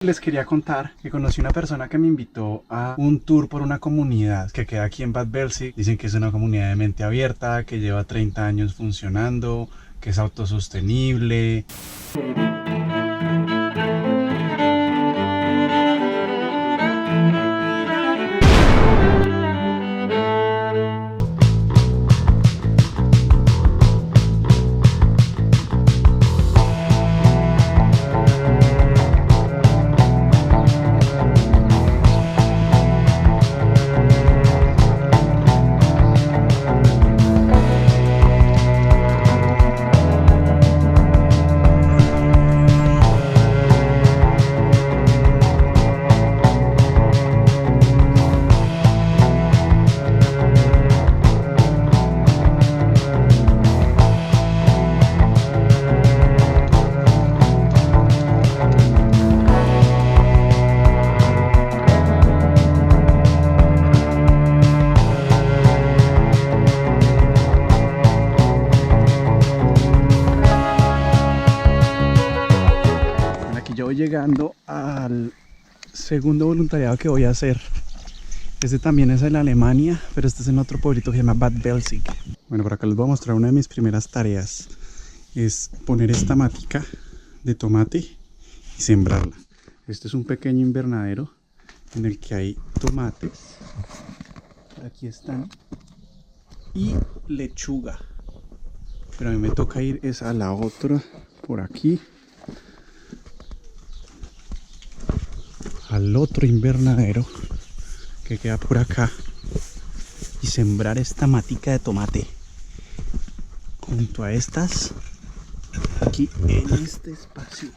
Les quería contar que conocí una persona que me invitó a un tour por una comunidad que queda aquí en Bad Belzig. Dicen que es una comunidad de mente abierta, que lleva 30 años funcionando, que es autosostenible. Aquí yo voy llegando al segundo voluntariado que voy a hacer. Este también es en Alemania, pero este es en otro pueblito que se llama Bad Belzig. Bueno, por acá les voy a mostrar una de mis primeras tareas. Es poner esta matica de tomate y sembrarla. Este es un pequeño invernadero en el que hay tomates. Aquí están. Y lechuga. Pero a mí me toca ir es a la otra, por aquí. Al otro invernadero que queda por acá y sembrar esta matica de tomate junto a estas aquí en este espacio.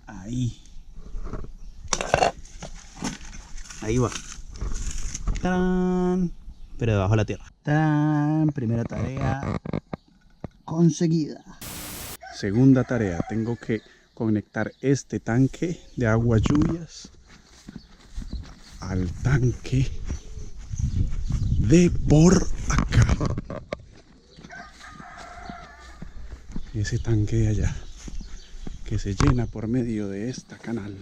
Ahí va. ¡Tarán! Pero debajo de la tierra. ¡Tarán! Primera tarea conseguida. Segunda tarea, tengo que conectar este tanque de aguas lluvias al tanque de por acá. Ese tanque de allá que se llena por medio de esta canal.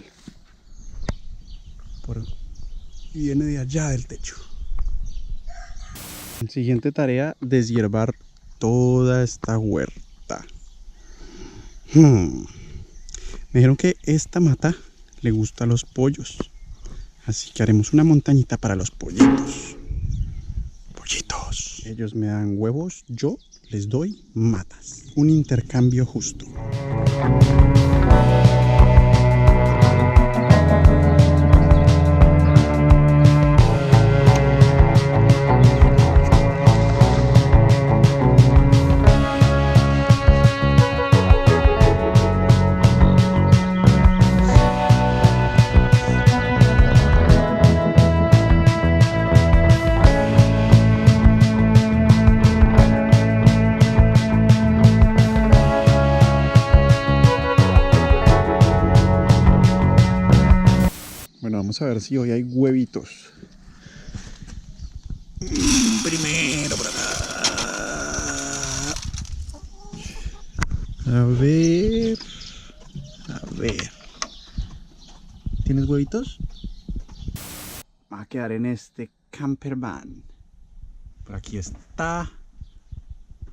Viene de allá del techo. Siguiente tarea, deshiervar toda esta huerta. Me dijeron que esta mata le gusta a los pollos. Así que haremos una montañita para los pollitos. Pollitos. Ellos me dan huevos, yo les doy matas. Un intercambio justo. Bueno, vamos a ver si hoy hay huevitos. Primero por acá. A ver. ¿Tienes huevitos? Va a quedar en este camper van. Por aquí está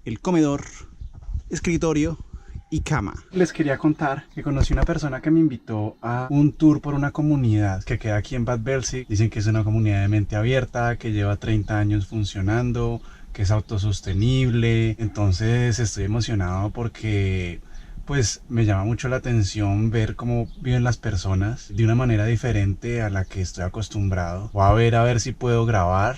el comedor, escritorio y cama. Les quería contar que conocí una persona que me invitó a un tour por una comunidad que queda aquí en Bad Belzig. Dicen que es una comunidad de mente abierta, que lleva 30 años funcionando, que es autosostenible. Entonces estoy emocionado porque pues me llama mucho la atención ver cómo viven las personas de una manera diferente a la que estoy acostumbrado. Voy a ver si puedo grabar,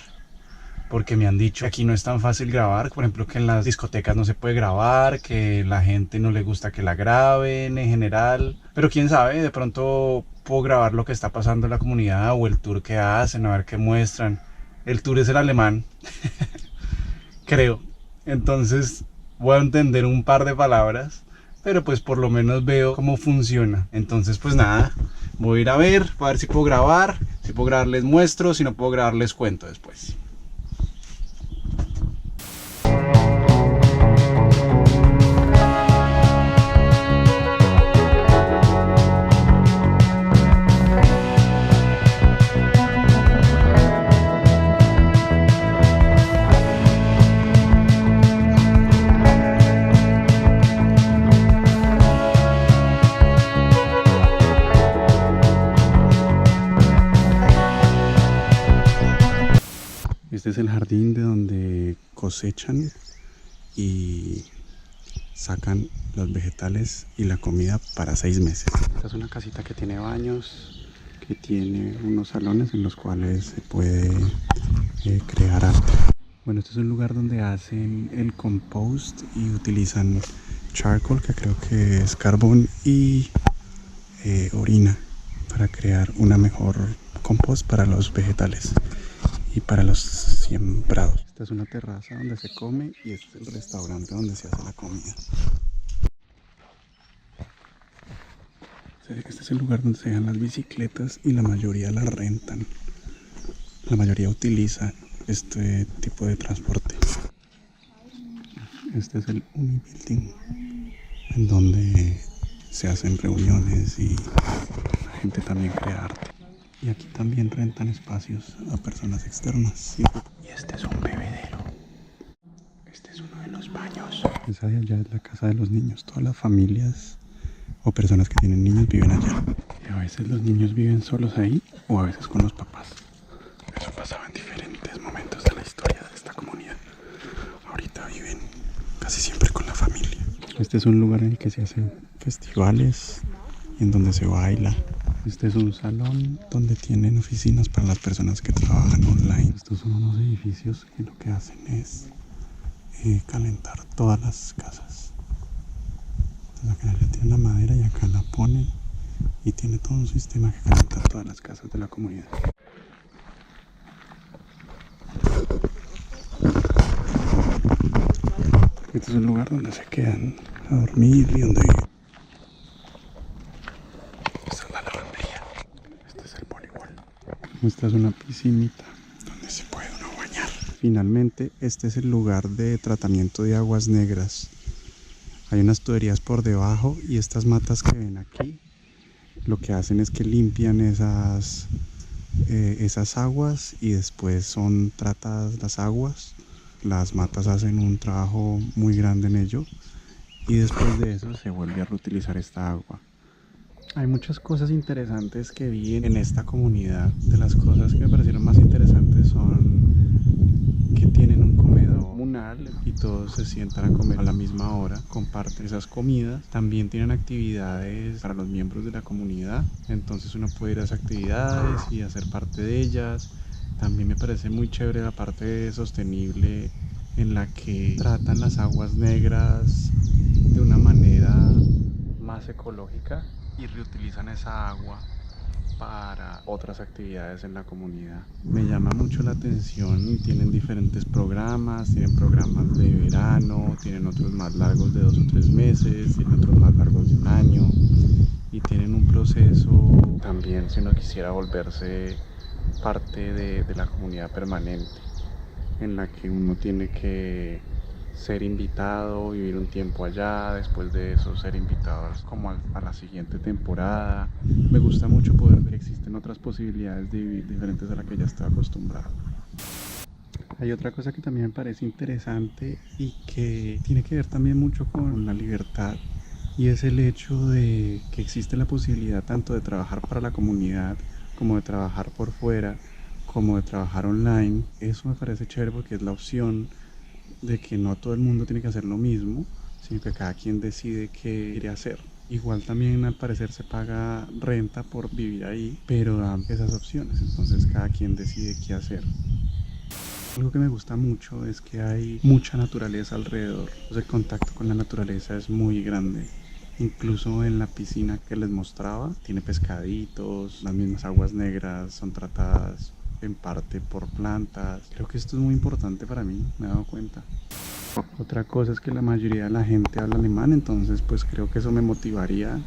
porque me han dicho que aquí no es tan fácil grabar. Por ejemplo, que en las discotecas no se puede grabar, que la gente no le gusta que la graben en general. Pero quién sabe, de pronto puedo grabar lo que está pasando en la comunidad o el tour que hacen, a ver qué muestran. El tour es el alemán, creo. Entonces voy a entender un par de palabras, pero pues por lo menos veo cómo funciona. Entonces pues nada, voy a ir a ver si puedo grabar. Si puedo grabar les muestro, si no puedo grabar les cuento después. Este es el jardín de donde cosechan y sacan los vegetales y la comida para 6 meses. Esta es una casita que tiene baños, que tiene unos salones en los cuales se puede crear arte. Bueno, este es un lugar donde hacen el compost y utilizan charcoal, que creo que es carbón, y orina para crear una mejor compost para los vegetales y para los sembrados. Esta es una terraza donde se come y este es el restaurante donde se hace la comida. Este es el lugar donde se dejan las bicicletas y la mayoría las rentan. La mayoría utiliza este tipo de transporte. Este es el Unibuilding, en donde se hacen reuniones y la gente también crea arte. Y aquí también rentan espacios a personas externas. Y este es un bebedero. Este es uno de los baños. Esa de allá es la casa de los niños. Todas las familias o personas que tienen niños viven allá. Y a veces los niños viven solos ahí o a veces con los papás. Eso pasaba en diferentes momentos de la historia de esta comunidad. Ahorita viven casi siempre con la familia. Este es un lugar en el que se hacen festivales y en donde se baila. Este es un salón donde tienen oficinas para las personas que trabajan online. Estos son unos edificios que lo que hacen es calentar todas las casas. Entonces acá ya tienen la madera y acá la ponen y tiene todo un sistema que calienta todas las casas de la comunidad. Este es un lugar donde se quedan a dormir y donde viven. Esta es la lavandería. Este es el voleibol. Esta es una piscinita donde se puede uno bañar. Finalmente, este es el lugar de tratamiento de aguas negras. Hay unas tuberías por debajo y estas matas que ven aquí lo que hacen es que limpian esas aguas y después son tratadas las aguas. Las matas hacen un trabajo muy grande en ello y después de eso se vuelve a reutilizar esta agua. Hay muchas cosas interesantes que vi en esta comunidad. De las cosas que me parecieron más interesantes son que tienen un comedor comunal y todos se sientan a comer a la misma hora, comparten esas comidas. También tienen actividades para los miembros de la comunidad, entonces uno puede ir a esas actividades y hacer parte de ellas. También me parece muy chévere la parte sostenible en la que tratan las aguas negras de una manera más ecológica y reutilizan esa agua para otras actividades en la comunidad. Me llama mucho la atención y tienen diferentes programas, tienen programas de verano, tienen otros más largos de 2 o 3 meses, tienen otros más largos de 1 año y tienen un proceso también si uno quisiera volverse parte de la comunidad permanente, en la que uno tiene que ser invitado, vivir un tiempo allá, después de eso ser invitados como a la siguiente temporada. Me gusta mucho poder ver que existen otras posibilidades de vivir diferentes a la que ya estoy acostumbrado. Hay otra cosa que también me parece interesante y que tiene que ver también mucho con la libertad, y es el hecho de que existe la posibilidad tanto de trabajar para la comunidad como de trabajar por fuera, como de trabajar online. Eso me parece chévere porque es la opción de que no todo el mundo tiene que hacer lo mismo, sino que cada quien decide qué quiere hacer. Igual también al parecer se paga renta por vivir ahí, pero dan esas opciones, entonces cada quien decide qué hacer. Algo que me gusta mucho es que hay mucha naturaleza alrededor, entonces el contacto con la naturaleza es muy grande. Incluso en la piscina que les mostraba, tiene pescaditos, las mismas aguas negras son tratadas en parte por plantas. Creo que esto es muy importante para mí, me he dado cuenta. Otra cosa es que la mayoría de la gente habla alemán, entonces pues creo que eso me motivaría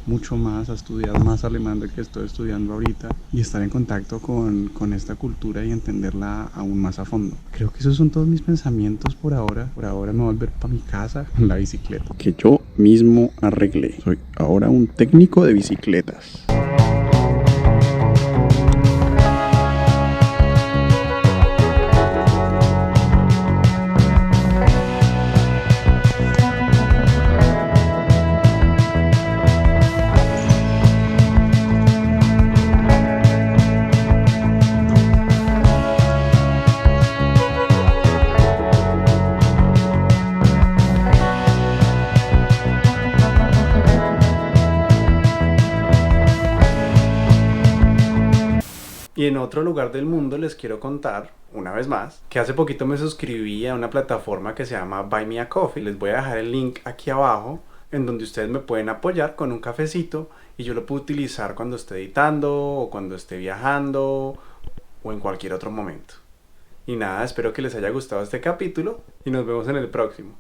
mucho más a estudiar más alemán del que estoy estudiando ahorita y estar en contacto con esta cultura y entenderla aún más a fondo. Creo que esos son todos mis pensamientos por ahora. Por ahora me voy a volver para mi casa en la bicicleta que yo mismo arreglé. Soy ahora un técnico de bicicletas. Y en otro lugar del mundo les quiero contar, una vez más, que hace poquito me suscribí a una plataforma que se llama Buy Me a Coffee. Les voy a dejar el link aquí abajo, en donde ustedes me pueden apoyar con un cafecito y yo lo puedo utilizar cuando esté editando o cuando esté viajando o en cualquier otro momento. Y nada, espero que les haya gustado este capítulo y nos vemos en el próximo.